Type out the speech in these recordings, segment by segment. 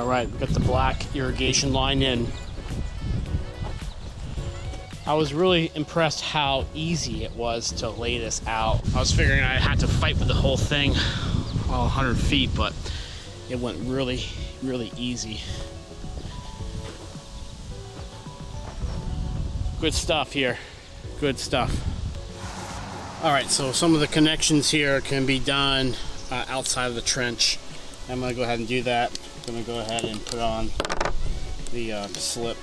All right, got the black irrigation line in. I was really impressed how easy it was to lay this out. I was figuring I had to fight with the whole thing, all 100 feet, but it went really, really easy. Good stuff here, good stuff. All right, so some of the connections here can be done outside of the trench. I'm gonna go ahead and do that. I'm gonna go ahead and put on the slip.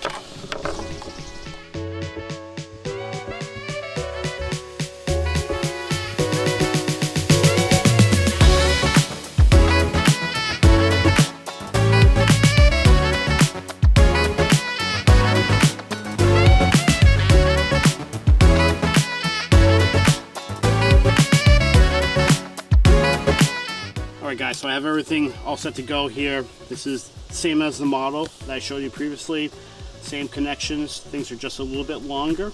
Alright guys, so I have everything all set to go here. This is the same as the model that I showed you previously. Same connections, things are just a little bit longer.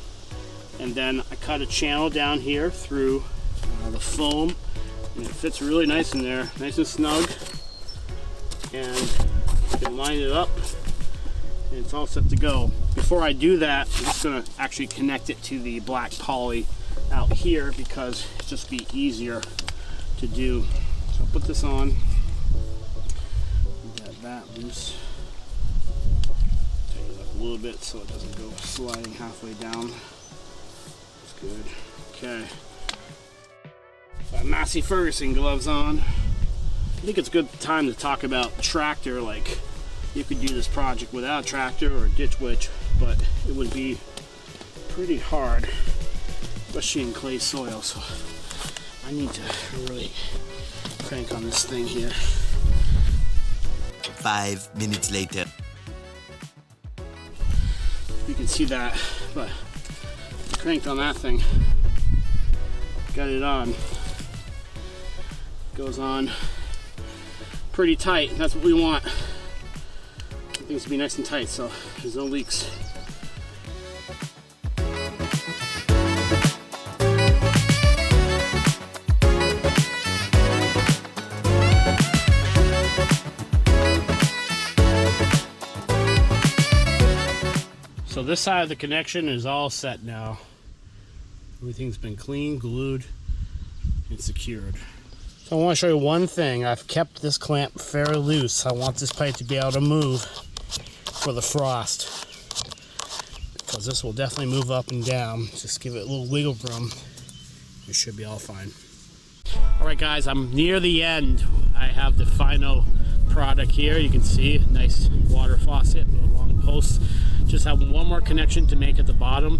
And then I cut a channel down here through the foam, and it fits really nice in there, nice and snug. And you can line it up, and it's all set to go. Before I do that, I'm just going to actually connect it to the black poly out here because it's just be easier to do. So I'll put this on, get that loose, tighten it up a little bit so it doesn't go sliding halfway down. That's good. Okay. Got Massey Ferguson gloves on. I think it's a good time to talk about tractor. Like, you could do this project without a tractor or a ditch witch, but it would be pretty hard, especially in clay soil. So I need to really crank on this thing here. 5 minutes later. You can see that, but cranked on that thing. Got it on. Goes on pretty tight. That's what we want. Things to be nice and tight, so there's no leaks. So this side of the connection is all set now. Everything's been clean, glued, and secured. So I want to show you one thing. I've kept this clamp fairly loose. I want this pipe to be able to move for the frost, because this will definitely move up and down. Just give it a little wiggle room. It should be all fine. All right guys, I'm near the end. I have the final product here. You can see nice water faucet with a long post. Just have one more connection to make at the bottom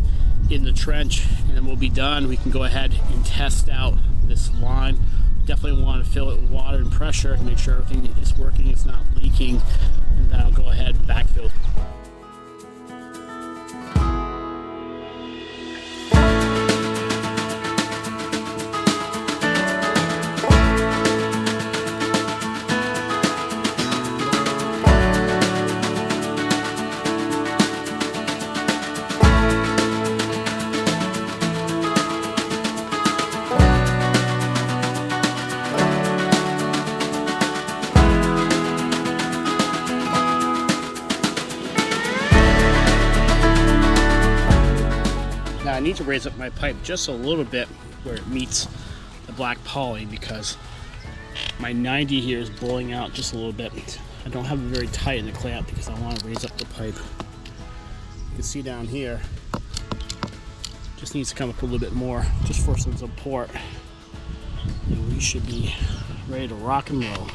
in the trench, and then we'll be done. We can go ahead and test out this line. Definitely want to fill it with water and pressure to make sure everything is working, it's not leaking, and then I'll go ahead and backfill. I need to raise up my pipe just a little bit where it meets the black poly, because my 90 here is blowing out just a little bit. I don't have it very tight in the clamp because I want to raise up the pipe. You can see down here, just needs to come up a little bit more just for some support, and we should be ready to rock and roll.